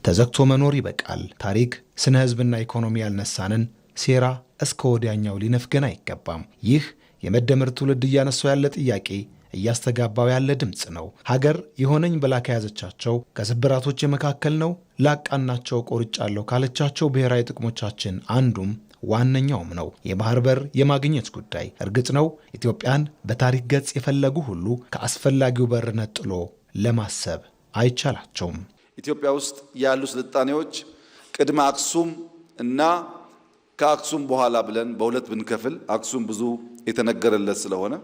ተዘግቶ መኖር ይበቃል። ታሪክ ስነ ህዝብና ኢኮኖሚ ያልነሳንን ሴራ እስከ ወዲያኛው ሊነፍገን አይገባም። ይህ የመደመር ትውልድ እያነሳው ያለ ጥያቄ እያስተጋባው ያለ ድምጽ ነው። ሀገር የሆነኝ ብላ ከያዘቻቸው ከስብራቶች መካከል ነው። ላቃናቸው ቆርጫለሁ ካለቻቸው ብሔራዊ ጥቅሞቻችን አንዱም ዋነኛውም ነው የባህር በር የማግኘት ጉዳይ። እርግጥ ነው ኢትዮጵያን በታሪክ ገጽ የፈለጉ ሁሉ ከአስፈላጊው በር ነጥሎ ለማሰብ አይቻላቸውም። ኢትዮጵያ ውስጥ ያሉ ስልጣኔዎች ቅድመ አክሱም እና ከአክሱም በኋላ ብለን በሁለት ብንከፍል አክሱም ብዙ የተነገረለት ስለሆነ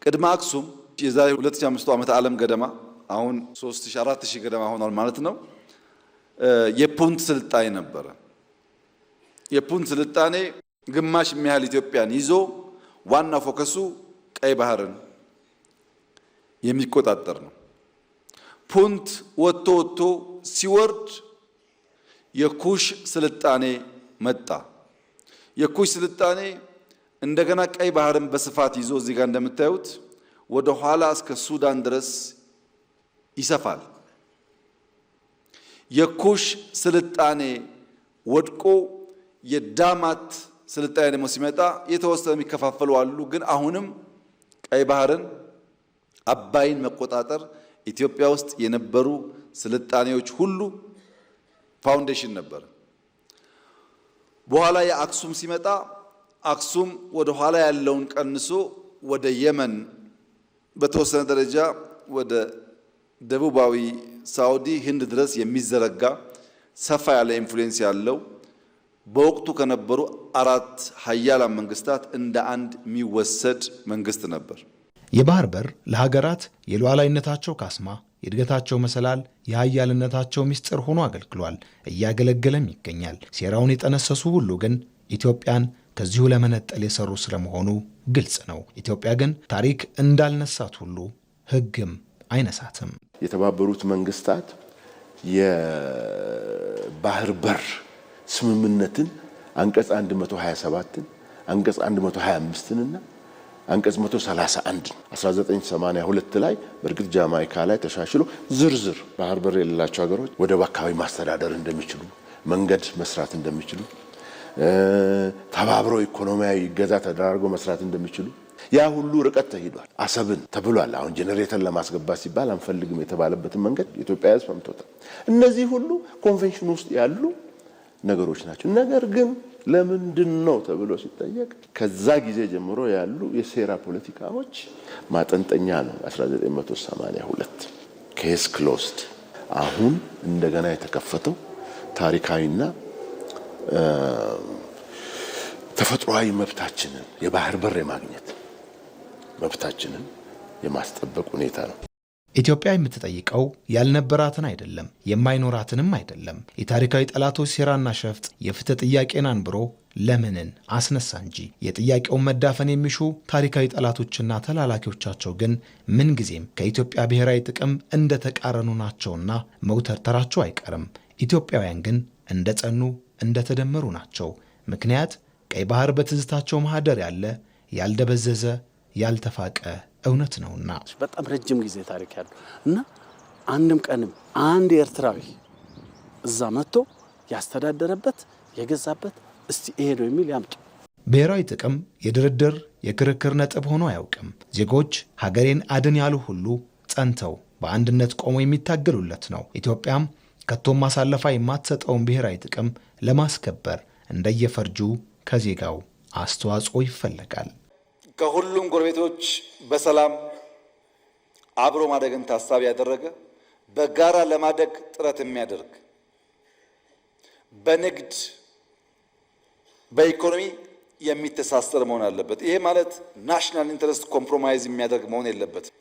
ቅድመ አክሱም የዛሬ 2500 ዓመት ዓለም ገደማ አሁን 3000 4000 ገደማ ሆኗል ማለት ነው። የፑንት ስልጣኔ ነበረ። የፑንት ስልጣኔ ግማሽ የሚያህል ኢትዮጵያን ይዞ ዋና ፎከሱ ቀይ ባህርን የሚቆጣጠር ነው። ፑንት ወጥቶ ሲወርድ የኩሽ ስልጣኔ መጣ። የኩሽ ስልጣኔ እንደገና ቀይ ባህርን በስፋት ይዞ እዚህ ጋር እንደምታዩት ወደ ኋላ እስከ ሱዳን ድረስ ይሰፋል። የኩሽ ስልጣኔ ወድቆ የዳማት ስልጣኔ ደግሞ ሲመጣ የተወሰነ የሚከፋፈሉ አሉ። ግን አሁንም ቀይ ባህርን አባይን መቆጣጠር ኢትዮጵያ ውስጥ የነበሩ ስልጣኔዎች ሁሉ ፋውንዴሽን ነበር። በኋላ የአክሱም ሲመጣ አክሱም ወደ ኋላ ያለውን ቀንሶ ወደ የመን በተወሰነ ደረጃ ወደ ደቡባዊ ሳውዲ፣ ህንድ ድረስ የሚዘረጋ ሰፋ ያለ ኢንፍሉዌንስ ያለው በወቅቱ ከነበሩ 4 ሀያላን መንግስታት እንደ አንድ የሚወሰድ መንግስት ነበር። የባህር በር ለሀገራት የሉዓላዊነታቸው ካስማ፣ የእድገታቸው መሰላል፣ የሀያልነታቸው ምስጢር ሆኖ አገልግሏል፣ እያገለገለም ይገኛል። ሴራውን የጠነሰሱ ሁሉ ግን ኢትዮጵያን ከዚሁ ለመነጠል የሰሩ ስለመሆኑ ግልጽ ነው። ኢትዮጵያ ግን ታሪክ እንዳልነሳት ሁሉ ህግም አይነሳትም። የተባበሩት መንግስታት የባህር በር ስምምነትን አንቀጽ 127ን አንቀጽ 125ን እና አንቀጽ 131 1982 ላይ በእርግጥ ጃማይካ ላይ ተሻሽሎ ዝርዝር ባህር በር የሌላቸው ሀገሮች ወደብ አካባቢ ማስተዳደር እንደሚችሉ፣ መንገድ መስራት እንደሚችሉ፣ ተባብሮ ኢኮኖሚያዊ ገዛ ተደራርጎ መስራት እንደሚችሉ ያ ሁሉ ርቀት ተሄዷል። አሰብን ተብሏል። አሁን ጄኔሬተር ለማስገባት ሲባል አንፈልግም የተባለበትን መንገድ ኢትዮጵያ ያዝ ፈምቶታል። እነዚህ ሁሉ ኮንቬንሽን ውስጥ ያሉ ነገሮች ናቸው። ነገር ግን ለምንድን ነው ተብሎ ሲጠየቅ ከዛ ጊዜ ጀምሮ ያሉ የሴራ ፖለቲካዎች ማጠንጠኛ ነው። 1982 ኬስ ክሎዝድ። አሁን እንደገና የተከፈተው ታሪካዊና ተፈጥሯዊ መብታችንን የባህር በር የማግኘት መብታችንን የማስጠበቅ ሁኔታ ነው። ኢትዮጵያ የምትጠይቀው ያልነበራትን አይደለም፣ የማይኖራትንም አይደለም። የታሪካዊ ጠላቶች ሴራና ሸፍጥ የፍትህ ጥያቄን አንብሮ ለምንን አስነሳ እንጂ የጥያቄውን መዳፈን የሚሹ ታሪካዊ ጠላቶችና ተላላኪዎቻቸው ግን ምንጊዜም ከኢትዮጵያ ብሔራዊ ጥቅም እንደተቃረኑ ናቸውና መውተርተራቸው አይቀርም። ኢትዮጵያውያን ግን እንደጸኑ እንደተደመሩ ናቸው። ምክንያት ቀይ ባህር በትዝታቸው ማህደር ያለ ያልደበዘዘ ያልተፋቀ እውነት ነውና በጣም ረጅም ጊዜ ታሪክ ያለው እና አንድም ቀንም አንድ ኤርትራዊ እዛ መጥቶ ያስተዳደረበት የገዛበት እስቲ ይሄ ነው የሚል ያምጡ። ብሔራዊ ጥቅም የድርድር የክርክር ነጥብ ሆኖ አያውቅም። ዜጎች ሀገሬን አድን ያሉ ሁሉ ጸንተው በአንድነት ቆሞ የሚታገሉለት ነው። ኢትዮጵያም ከቶም ማሳለፋ የማትሰጠውን ብሔራዊ ጥቅም ለማስከበር እንደየፈርጁ ከዜጋው አስተዋጽኦ ይፈልጋል። ከሁሉም ጎረቤቶች በሰላም አብሮ ማደግን ታሳቢ ያደረገ በጋራ ለማደግ ጥረት የሚያደርግ በንግድ በኢኮኖሚ የሚተሳሰር መሆን አለበት። ይሄ ማለት ናሽናል ኢንተረስት ኮምፕሮማይዝ የሚያደርግ መሆን የለበትም።